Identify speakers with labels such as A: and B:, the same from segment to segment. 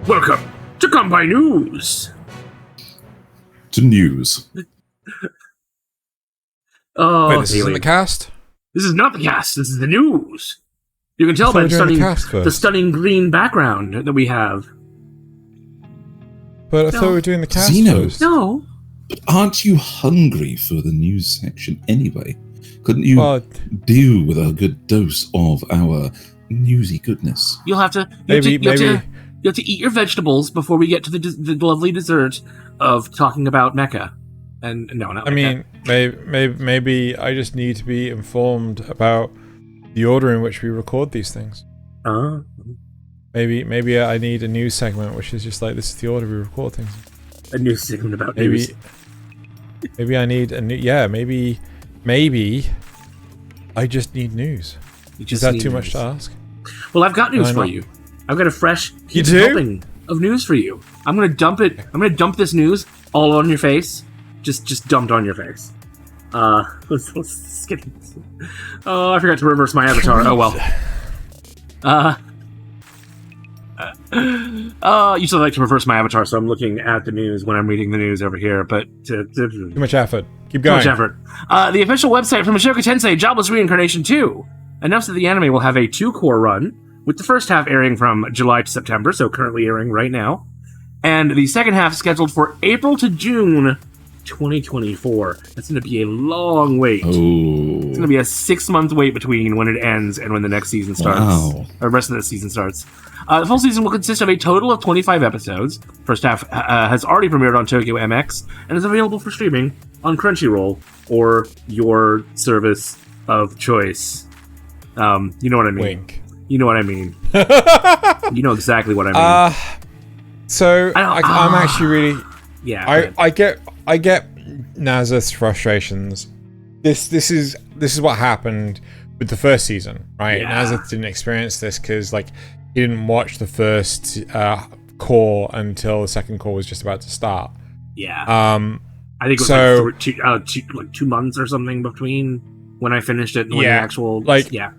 A: Welcome to Kanpai News.
B: To news.
A: Oh,
C: wait, this isn't the cast?
A: This is not the cast. This is the news. You can tell by the stunning green background that we have.
C: But I thought we were doing the cast first.
A: No.
B: But aren't you hungry for the news section anyway? Couldn't you do with a good dose of our newsy goodness?
A: You'll have to. You have to eat your vegetables before we get to the lovely dessert of talking about mecha. And no, not. I mean,
C: maybe I just need to be informed about the order in which we record these things. Maybe I need a news segment, which is just like, this is the order we record things.
A: A news segment about news.
C: Maybe I need a new. Yeah, maybe I just need news. Is that too much to ask?
A: Well, I've got news for you. I've got a fresh
C: helping
A: of news for you. I'm gonna dump it. I'm gonna dump this news all on your face. Just dumped on your face. Let's get this. Oh, I forgot to reverse my avatar. Oh well. You still like to reverse my avatar, so I'm looking at the news when I'm reading the news over here. But
C: too much effort. Keep going.
A: Too much effort. The official website from Mushoku Tensei, Jobless Reincarnation 2, announced that the anime will have a 2-core run, with the first half airing from July to September, so currently airing right now, and the second half scheduled for April to June 2024. That's going to be a long wait.
B: Oh.
A: It's going to be a 6-month wait between when it ends and when the next season starts.
B: Wow.
A: Or the rest of the season starts. The full season will consist of a total of 25 episodes. First half has already premiered on Tokyo MX and is available for streaming on Crunchyroll or your service of choice. You know what I mean.
C: Wink.
A: You know what I mean. You know exactly what I mean.
C: So I'm actually really.
A: Yeah.
C: I get Nasuth's frustrations. This is what happened with the first season, right?
A: Yeah.
C: Nasuth didn't experience this because he didn't watch the first core until the second core was just about to start.
A: Yeah. I think it was like 2 months or something between when I finished it and when the actual yeah.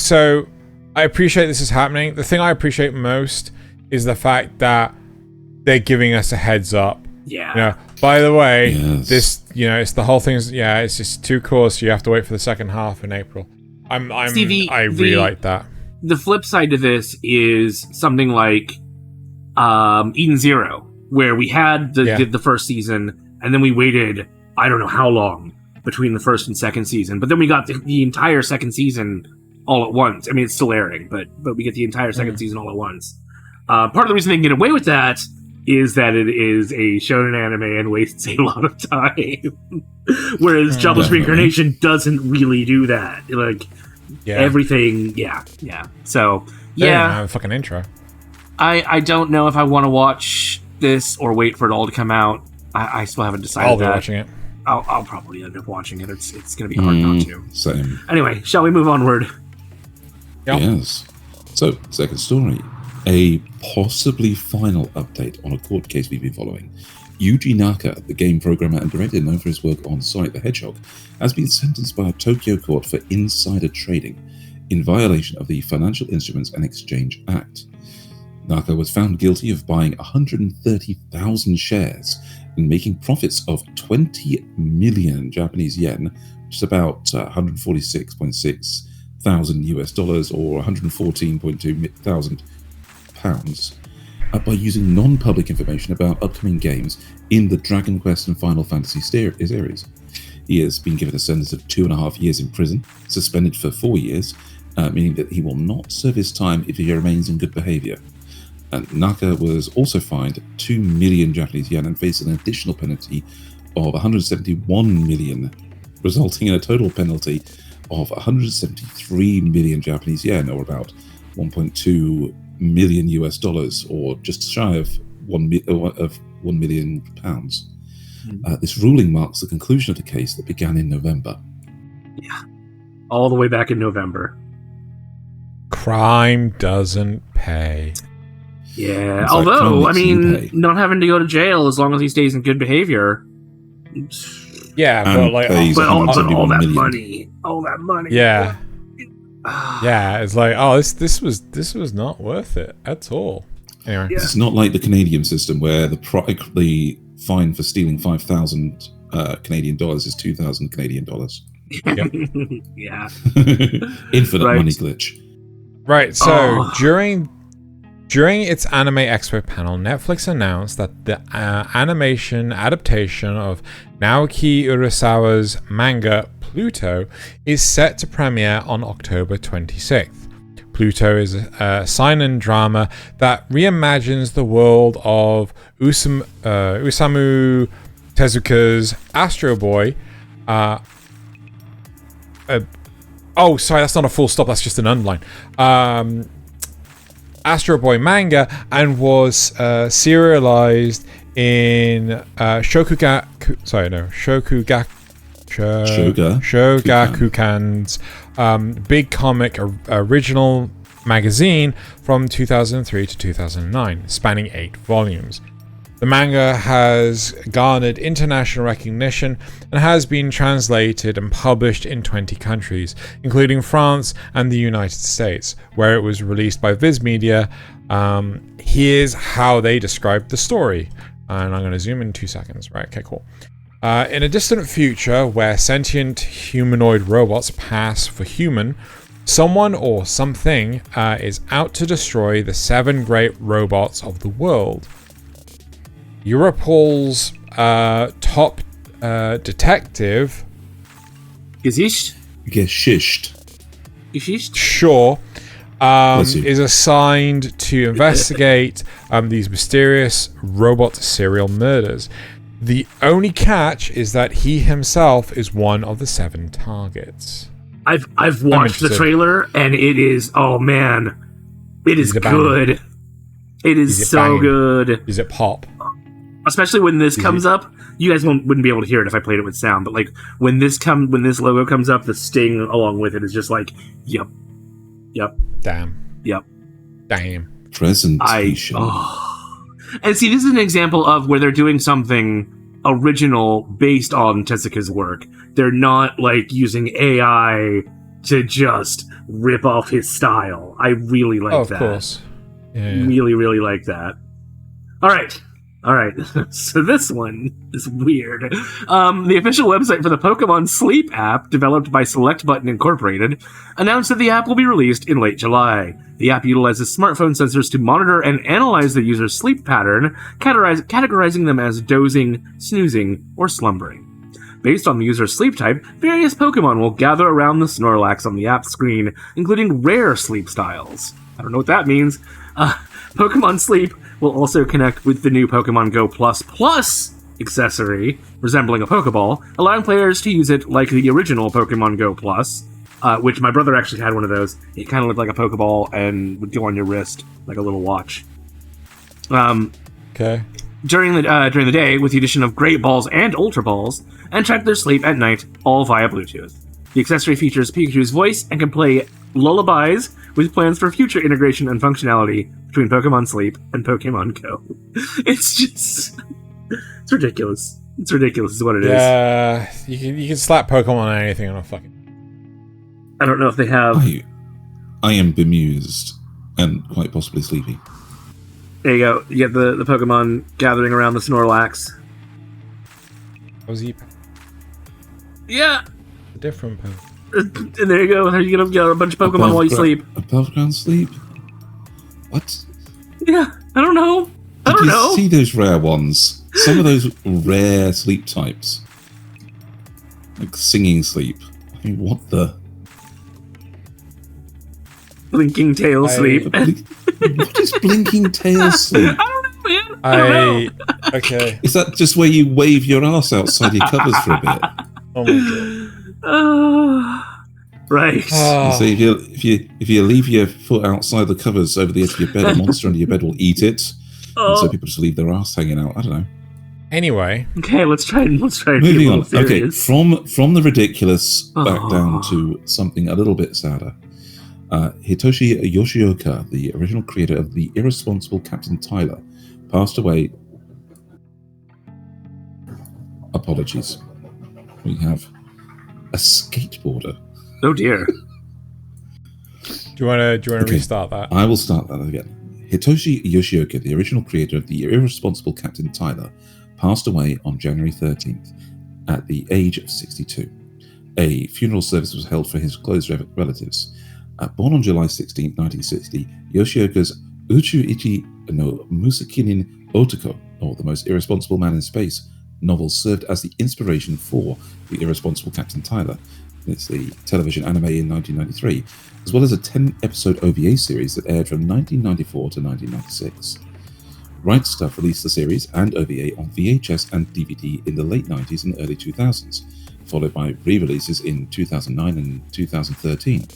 C: So I appreciate this is happening. The thing I appreciate most is the fact that they're giving us a heads up.
A: Yeah.
C: By the way, this it's the whole thing is it's just 2 cores, so you have to wait for the second half in April. I really like that.
A: The flip side to this is something like Eden Zero, where we had the first season, and then we waited I don't know how long between the first and second season, but then we got the entire second season all at once. I mean, it's still airing, but we get the entire second season all at once. Part of the reason they can get away with that is that it is a shonen anime and wastes a lot of time, whereas Jobless Reincarnation doesn't really do that. Everything, So,
C: they don't have a fucking intro.
A: I don't know if I want to watch this or wait for it all to come out. I still haven't decided.
C: I'll be watching it.
A: I'll probably end up watching it. It's going to be hard not to.
B: Same.
A: Anyway, shall we move onward?
C: Yep.
B: Yes. So, second story. A possibly final update on a court case we've been following. Yuji Naka, the game programmer and director known for his work on Sonic the Hedgehog, has been sentenced by a Tokyo court for insider trading in violation of the Financial Instruments and Exchange Act. Naka was found guilty of buying 130,000 shares and making profits of 20 million Japanese yen, which is about 146.6 thousand US dollars or 114.2 thousand pounds, by using non-public information about upcoming games in the Dragon Quest and Final Fantasy series. He has been given a sentence of 2.5 years in prison, suspended for 4 years, meaning that he will not serve his time if he remains in good behavior. And Naka was also fined 2 million Japanese yen and faced an additional penalty of 171 million, resulting in a total penalty of 173 million Japanese yen, or about 1.2 million US dollars, or just shy of 1 million pounds. This ruling marks the conclusion of the case that began in November.
A: Yeah, all the way back in November.
C: Crime doesn't pay.
A: Yeah, although, I mean, not having to go to jail as long as he stays in good behavior.
C: Yeah, but
A: all that money.
C: Yeah. Yeah, it's like, this was not worth it at all. Anyway,
B: It's not like the Canadian system where the fine for stealing 5,000 Canadian dollars is 2,000 Canadian dollars.
C: Yep.
A: Yeah.
B: Infinite money glitch.
C: Right. So during its Anime Expo panel, Netflix announced that the animation adaptation of Naoki Urasawa's manga Pluto is set to premiere on October 26th. Pluto is a seinen drama that reimagines the world of Osamu Tezuka's Astro Boy. Sorry, that's not a full stop. That's just an underline. Astro Boy manga, and was serialized in Shogakukan's Big Comic original magazine from 2003 to 2009, spanning 8 volumes. The manga has garnered international recognition and has been translated and published in 20 countries, including France and the United States, where it was released by Viz Media. Here's how they described the story. And I'm going to zoom in 2 seconds. Right, okay, cool. In a distant future where sentient humanoid robots pass for human, someone or something is out to destroy the 7 great robots of the world. Europol's top detective,
B: Geschicht.
C: Sure, is assigned to investigate these mysterious robot serial murders. The only catch is that he himself is one of the 7 targets.
A: I've watched the trailer, and it is, oh man, it is good. It is so good.
C: Is it pop?
A: Especially when this comes up, you guys wouldn't be able to hear it if I played it with sound. But like when this logo comes up, the sting along with it is just like, yep,
C: damn.
B: Presentation.
A: And see, this is an example of where they're doing something original based on Tezuka's work. They're not like using AI to just rip off his style. I really like that. Of course. Yeah. Really, really like that. All right. So this one is weird. The official website for the Pokemon Sleep app, developed by Select Button Incorporated, announced that the app will be released in late July. The app utilizes smartphone sensors to monitor and analyze the user's sleep pattern, categorizing them as dozing, snoozing, or slumbering. Based on the user's sleep type, various Pokemon will gather around the Snorlax on the app screen, including rare sleep styles. I don't know what that means. Pokemon Sleep will also connect with the new Pokemon Go Plus accessory, resembling a Pokeball, allowing players to use it like the original Pokemon Go Plus, which my brother actually had one of those. It kind of looked like a Pokeball and would go on your wrist like a little watch.
C: Okay.
A: During the day, with the addition of Great Balls and Ultra Balls, and track their sleep at night, all via Bluetooth. The accessory features Pikachu's voice and can play lullabies, with plans for future integration and functionality between Pokemon Sleep and Pokemon Go. It's ridiculous. It's ridiculous is what it is.
C: Yeah, you can slap Pokemon on anything on a fucking...
A: I don't know if they have...
B: I am bemused and quite possibly sleepy.
A: There you go. You get the Pokemon gathering around the Snorlax. Yeah.
C: A different Pokemon.
A: And there you go. You get a bunch of Pokemon while you sleep.
B: Above ground sleep? What?
A: Yeah, I don't know.
B: Did you see those rare ones? Some of those rare sleep types. Like singing sleep. I mean, what the?
A: Blinking tail sleep.
B: What is blinking tail sleep?
A: I don't know.
C: Okay.
B: Is that just where you wave your ass outside your covers for a bit?
C: Oh my god.
A: Right.
B: So if you leave your foot outside the covers over the edge of your bed, a monster under your bed will eat it. And so people just leave their ass hanging out. I don't know.
C: Anyway.
A: Okay, let's try and
B: moving on. Okay, from the ridiculous back down to something a little bit sadder. Hitoshi Yoshioka, the original creator of the Irresponsible Captain Tylor, passed away. Apologies. We have a skateboarder.
A: Oh dear.
C: Do you want to restart that?
B: I will start that again. Hitoshi Yoshioka, the original creator of the Irresponsible Captain Tylor, passed away on January 13th at the age of 62. A funeral service was held for his close relatives. Born on July 16, 1960, Yoshioka's Uchu Ichi no Musakinin Otoko, or The Most Irresponsible Man in Space, novel served as the inspiration for The Irresponsible Captain Tylor. It's the television anime in 1993, as well as a 10-episode OVA series that aired from 1994 to 1996. Right Stuff released the series and OVA on VHS and DVD in the late 90s and early 2000s, followed by re-releases in 2009 and 2013,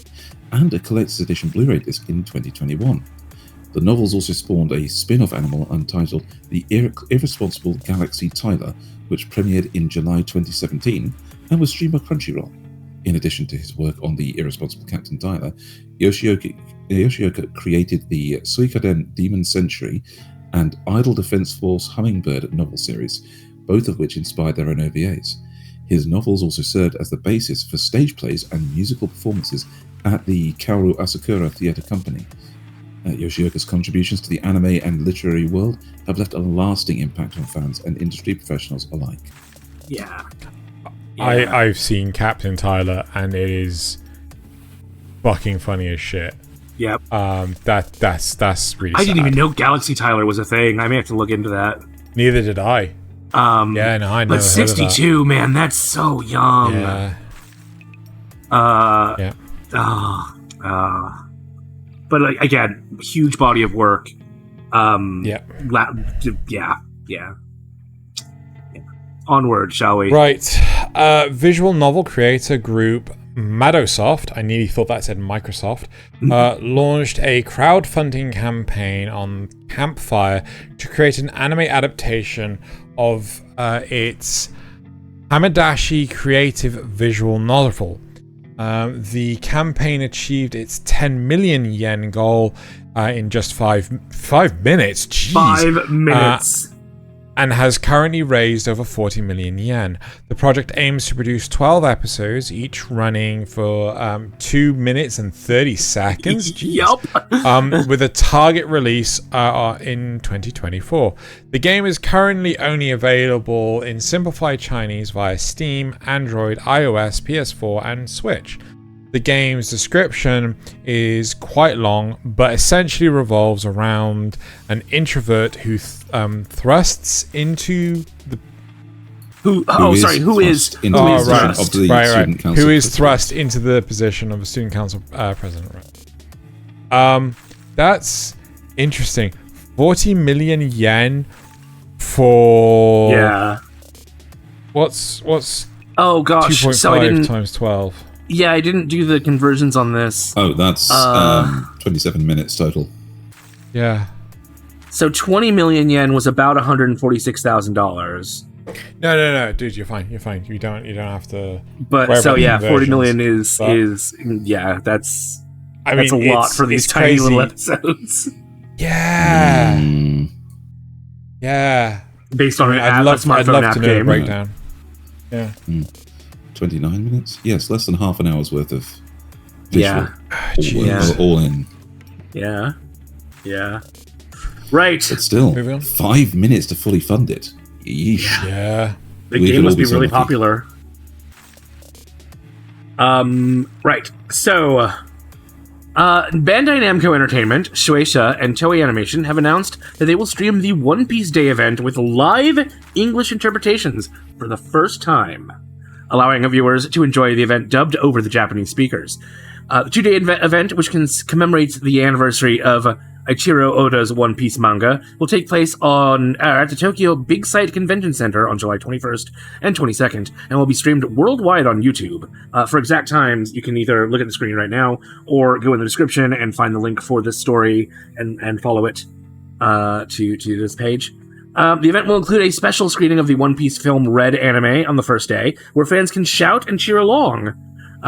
B: and a collector's edition Blu-ray disc in 2021. The novels also spawned a spin-off anime entitled The Irresponsible Galaxy Tylor, which premiered in July 2017 and was streamed by Crunchyroll. In addition to his work on The Irresponsible Captain Tylor, Yoshioka created the Suikoden Demon Century and Idle Defense Force Hummingbird novel series, both of which inspired their own OVAs. His novels also served as the basis for stage plays and musical performances at the Kaoru Asakura Theatre Company. Yoshioka's contributions to the anime and literary world have left a lasting impact on fans and industry professionals alike.
A: Yeah.
C: I've seen Captain Tylor, and it is fucking funny as shit.
A: Yep.
C: That's really.
A: I didn't even know Galaxy Tylor was a thing. I may have to look into that.
C: Neither did I. Yeah, no, I know.
A: But 62, man, that's so young.
C: Yeah.
A: Yeah. But again, huge body of work.
C: Yeah.
A: Yeah. Onward, shall we?
C: Right. Visual novel creator group Madosoft, I nearly thought that said Microsoft, launched a crowdfunding campaign on Campfire to create an anime adaptation of its Hamidashi creative visual novel. The campaign achieved its 10 million yen goal in just 5 minutes. Jeez.
A: 5 minutes.
C: And has currently raised over 40 million yen. The project aims to produce 12 episodes, each running for 2 minutes and 30 seconds.
A: Yup.
C: With a target release in 2024. The game is currently only available in simplified Chinese via Steam, Android, iOS, PS4, and Switch. The game's description is quite long, but essentially revolves around an introvert who thrusts into the...
A: Who is thrust
C: into the position of a student council president. Right. That's interesting. 40 million yen for...
A: Yeah.
C: What's
A: oh gosh,
C: 2.5 times 12?
A: Yeah, I didn't do the conversions on this.
B: Oh, that's 27 minutes total.
C: Yeah.
A: So 20 million yen was about $146,000.
C: No, dude, you're fine. You don't have to.
A: But so yeah, 40 million is yeah, that's a lot for these tiny little episodes.
C: Yeah. Yeah.
A: Based on
C: I'd love to know the breakdown. Yeah.
B: 29 minutes? Yes, less than half an hour's worth of visual. All in.
A: Yeah. Right.
B: But still, 5 minutes to fully fund it. Yeesh.
C: Yeah.
A: The game must be really popular. Right. So, Bandai Namco Entertainment, Shueisha, and Toei Animation have announced that they will stream the One Piece Day event with live English interpretations for the first time, allowing viewers to enjoy the event dubbed over the Japanese speakers. The two-day event, which commemorates the anniversary of Eiichiro Oda's One Piece manga, will take place at the Tokyo Big Sight Convention Center on July 21st and 22nd, and will be streamed worldwide on YouTube. For exact times, you can either look at the screen right now, or go in the description and find the link for this story and follow it to this page. The event will include a special screening of the One Piece film Red anime on the first day, where fans can shout and cheer along.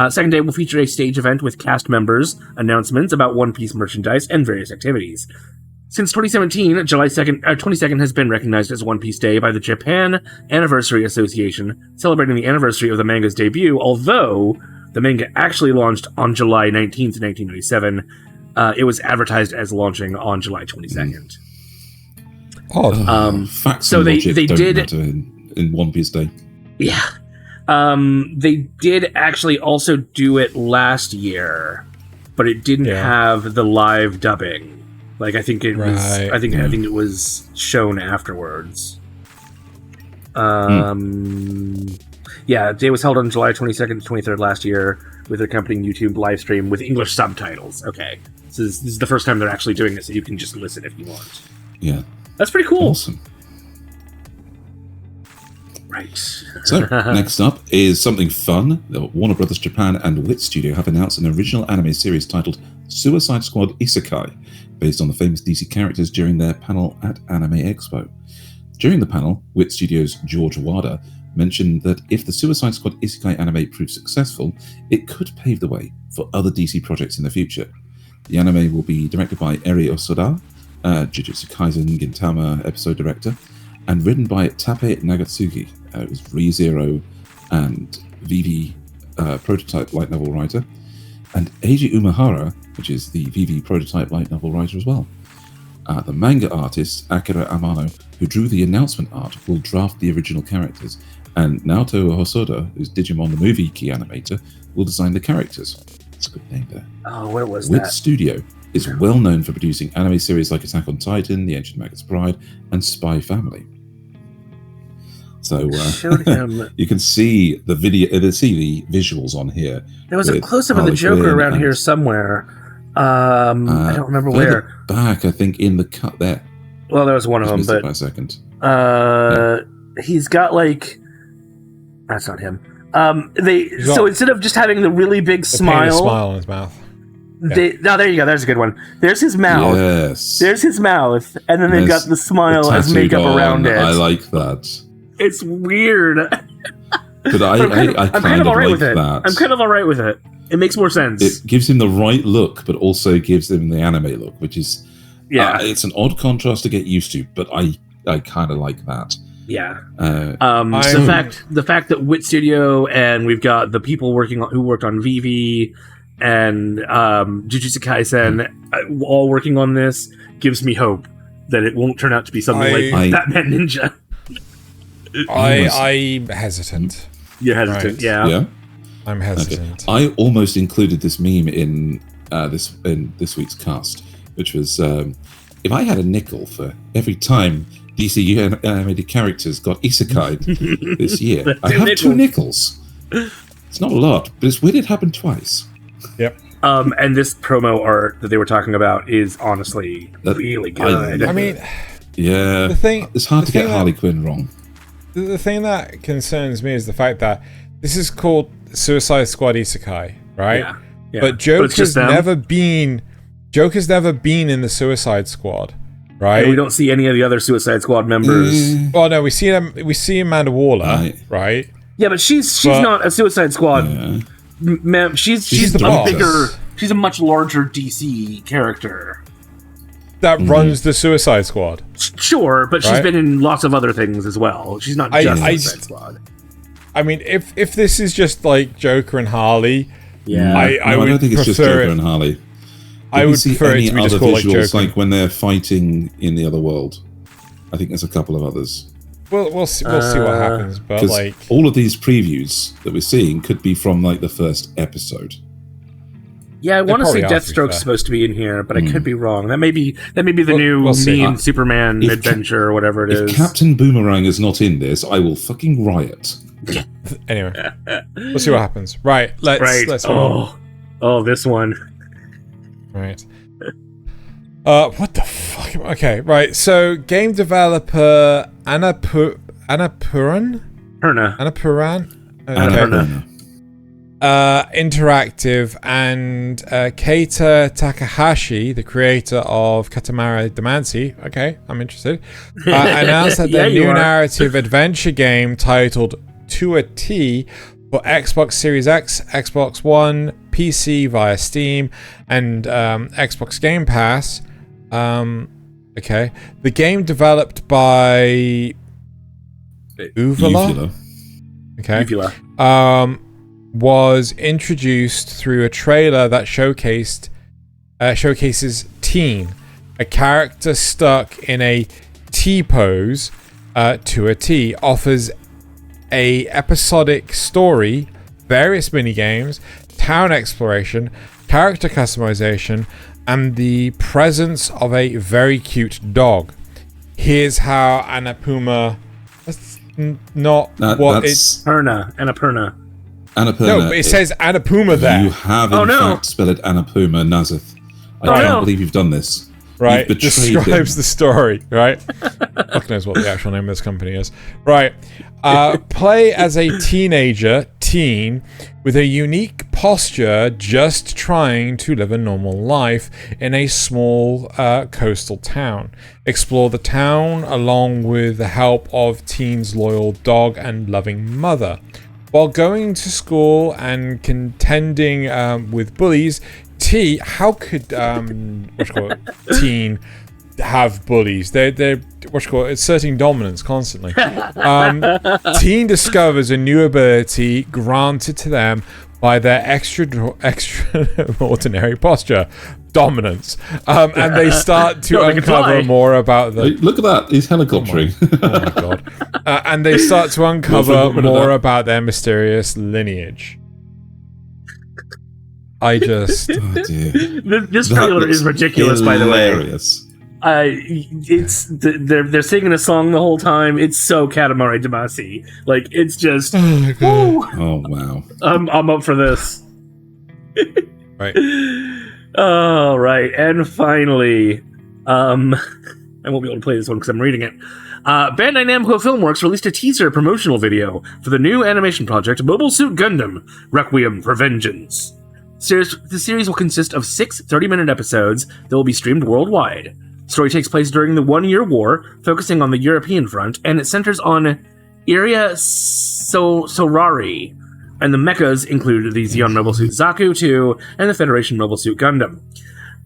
A: Second day will feature a stage event with cast members, announcements about One Piece merchandise, and various activities. Since 2017, July 22nd has been recognized as One Piece Day by the Japan Anniversary Association, celebrating the anniversary of the manga's debut, although the manga actually launched on July 19th, 1997. it was advertised as launching on July 22nd.
B: Facts
A: so
B: and
A: they
B: logic don't
A: did
B: matter in One Piece Day.
A: Yeah. They did actually also do it last year, but it didn't have the live dubbing. Like I think it was I think it was shown afterwards. Yeah, the day was held on July 22nd to 23rd last year with accompanying YouTube live stream with English subtitles. Okay. This is the first time they're actually doing it, so you can just listen if you want.
B: Yeah.
A: That's pretty cool.
B: Awesome.
A: Right.
B: So, next up is something fun. Warner Brothers Japan and Wit Studio have announced an original anime series titled Suicide Squad Isekai, based on the famous DC characters during their panel at Anime Expo. During the panel, Wit Studio's George Wada mentioned that if the Suicide Squad Isekai anime proves successful, it could pave the way for other DC projects in the future. The anime will be directed by Eri Osoda, Jujutsu Kaisen Gintama episode director, and written by Tape Nagatsuki, who's ReZero and VV prototype light novel writer, and Eiji Umehara, which is the VV prototype light novel writer as well. The manga artist Akira Amano, who drew the announcement art, will draft the original characters, and Naoto Hosoda, who's Digimon the movie key animator, will design the characters. That's a good name there.
A: Oh, where was
B: Wit
A: that?
B: Studio is well known for producing anime series like Attack on Titan, The Ancient Magus Bride, and Spy Family. So you can see the video, see the visuals on here.
A: There was a close-up of the Joker around here somewhere. I don't remember where.
B: Back, I think, in the cut there.
A: Well, there was one of them, but
B: by a second.
A: He's got like. That's not him. So instead of just having the really big smile
C: on his mouth.
A: There you go. There's a good one. There's his mouth.
B: Yes.
A: There's his mouth, and then they've got the smile as makeup around it.
B: I like that.
A: It's weird.
B: But I kind of like that.
A: I'm kind of alright with it. It makes more sense.
B: It gives him the right look, but also gives him the anime look, which is it's an odd contrast to get used to, but I kind of like that.
A: Yeah. The fact that Wit Studio and we've got the people who worked on VV and Jujutsu Kaisen all working on this gives me hope that it won't turn out to be something like Batman Ninja.
C: I'm hesitant.
A: You're hesitant,
B: right. Yeah.
C: I'm hesitant.
B: Okay. I almost included this meme in this week's cast, which was if I had a nickel for every time DC animated characters got isekai'd this year, I have 2 nickels. It's not a lot, but it's weird it happened twice.
C: Yep.
A: And this promo art that they were talking about is honestly really good.
C: I mean,
B: yeah, it's hard to get Harley Quinn wrong.
C: The thing that concerns me is the fact that this is called Suicide Squad Isekai, right? Yeah. But Joker's never been in the Suicide Squad, right?
A: And we don't see any of the other Suicide Squad members.
C: Well, no, we see Amanda Waller, right?
A: Yeah, but she's not a Suicide Squad. Yeah. She's a bigger. She's a much larger DC character
C: that runs the Suicide Squad.
A: Sure, but she's been in lots of other things as well. She's not just Suicide Squad.
C: I mean, if this is just like Joker and Harley,
B: I don't think it's just Joker and Harley.
C: I would prefer it to be just called like Joker.
B: Like when they're fighting in the other world. I think there's a couple of others.
C: We'll see what happens, but like
B: all of these previews that we're seeing could be from like the first episode.
A: Yeah, I want to say Deathstroke's supposed to be in here, but I could be wrong. That may be the new me and Superman adventure or whatever it is.
B: If Captain Boomerang is not in this, I will fucking riot.
C: Anyway, we'll see what happens. Right, let's
A: this one.
C: Right. What the fuck? Okay, right. So, game developer Annapuran. Okay. Interactive and Keita Takahashi, the creator of Katamari Damacy, okay, I'm interested, announced that their new narrative adventure game titled To a T for Xbox Series X, Xbox One, PC via Steam, and Xbox Game Pass. Okay, the game developed by Uvula. Okay.
A: Uvula.
C: Was introduced through a trailer that showcased showcases Teen, a character stuck in a T-pose to a T, offers a episodic story, various minigames, town exploration, character customization, and the presence of a very cute dog. Here's how Annapurna... That's not what it's...
A: Annapurna.
C: No, but it says Annapurna there.
B: You have, in fact, spelled it Annapurna, Nasuth. I can't believe you've done this.
C: Right, describes the story, right? Fuck knows what the actual name of this company is. Right, play as a teen with a unique posture, just trying to live a normal life in a small coastal town. Explore the town along with the help of Teen's loyal dog and loving mother. While going to school and contending with bullies, how could Teen have bullies? They're asserting dominance constantly. Teen discovers a new ability granted to them by their extraordinary posture, dominance, and they start to uncover more about the...
B: Look at that, he's helicoptering.
C: Oh my god. And they start to uncover more about their mysterious lineage. I just...
B: Oh dear.
A: This trailer is ridiculous,
B: hilarious.
A: By the way. They're singing a song the whole time. It's so Katamari Damacy. Like, it's just...
C: Oh my god.
B: Oh wow.
A: I'm up for this.
C: Right.
A: All right, and finally, I won't be able to play this one because I'm reading it. Bandai Namco Filmworks released a teaser promotional video for the new animation project Mobile Suit Gundam: Requiem for Vengeance. The series will consist of 6 30-minute episodes that will be streamed worldwide. The story takes place during the One-Year War, focusing on the European front, and it centers on Iria Sorari, and the mechas include the Zeon Mobile Suit Zaku 2 and the Federation Mobile Suit Gundam.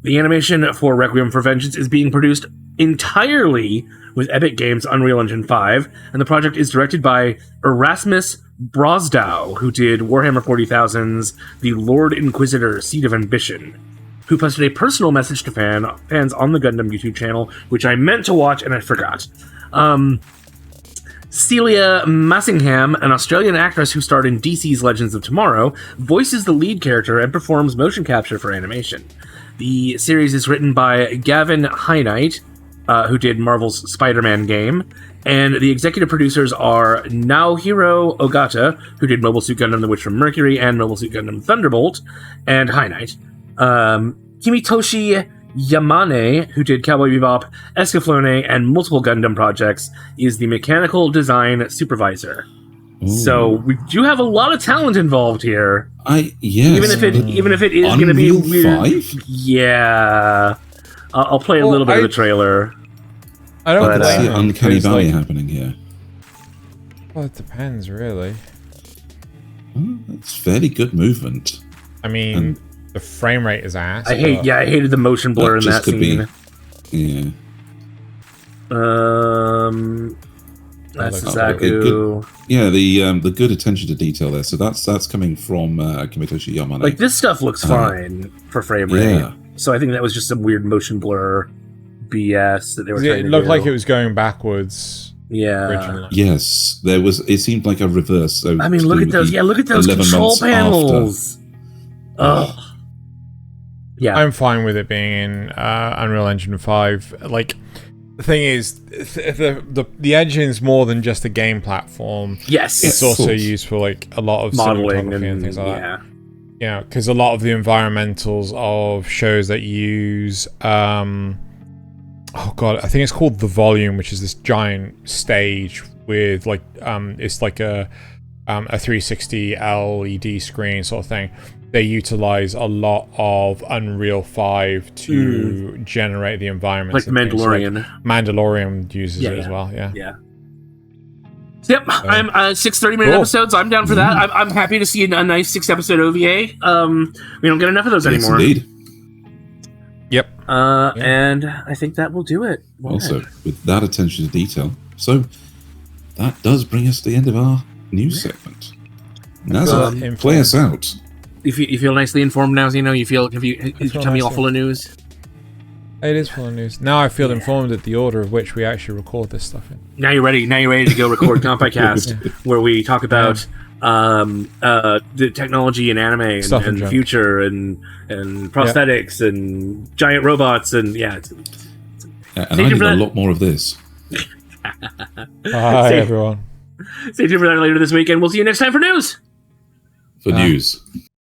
A: The animation for Requiem for Vengeance is being produced entirely with Epic Games' Unreal Engine 5, and the project is directed by Erasmus Brosdow, who did Warhammer 40,000's The Lord Inquisitor: Seed of Ambition, who posted a personal message to fans on the Gundam YouTube channel, which I meant to watch and I forgot. Celia Massingham, an Australian actress who starred in DC's Legends of Tomorrow, voices the lead character and performs motion capture for animation. The series is written by Gavin Heinite, who did Marvel's Spider-Man game, and the executive producers are Naohiro Ogata, who did Mobile Suit Gundam The Witch from Mercury and Mobile Suit Gundam Thunderbolt, and Heinite. Kimitoshi Yamane, who did Cowboy Bebop, Escaflowne, and multiple Gundam projects, is the mechanical design supervisor. Ooh. So we do have a lot of talent involved here.
B: Yes.
A: Even if it is going to be weird.
B: 5?
A: Yeah. I'll play a little bit of the trailer.
C: I don't
B: see an uncanny valley happening here.
C: Well, it depends, really.
B: It's fairly good movement.
C: I mean, the frame rate is ass.
A: I hated the motion blur in that scene. That's Zaku.
B: The good attention to detail there. So that's coming from Kimitoshi Yamane.
A: Like, this stuff looks fine for frame rate. Yeah. So I think that was just some weird motion blur BS that they were trying to do.
C: It looked like it was going backwards.
A: Yeah.
C: Originally.
B: Yes, there was. It seemed like a reverse. So
A: I mean, look at those. Yeah, look at those control panels. Ugh. Yeah,
C: I'm fine with it being in Unreal Engine 5. Like, the thing is, the engine's more than just a game platform.
A: Yes,
C: it's also used for like a lot of
A: modeling
C: and things like that. Yeah, because a lot of the environmentals of shows that use, oh god, I think it's called The Volume, which is this giant stage with like, it's like a 360 LED screen sort of thing. They utilize a lot of Unreal 5 to generate the environment.
A: Like Mandalorian.
C: Like Mandalorian uses it as well, yeah.
A: Yep, I'm 6 30-minute episodes. I'm down for that. I'm happy to see a nice 6-episode OVA. We don't get enough of those anymore.
B: Indeed.
C: Yep.
A: And I think that will do it.
B: Also, with that attention to detail, so that does bring us to the end of our news segment. Nasuth, play us out.
A: you feel nicely informed now, Zeno? You feel is your tummy all full of news?
C: It is full of news. Now I feel informed at the order of which we actually record this stuff in.
A: Now you're ready. Now you're ready to go record Kanpai Cast, where we talk about the technology in anime and the future and prosthetics and giant robots and
B: and I need a lot more of this.
C: Hi everyone.
A: Stay tuned for that later this week, and we'll see you next time for news.
B: News.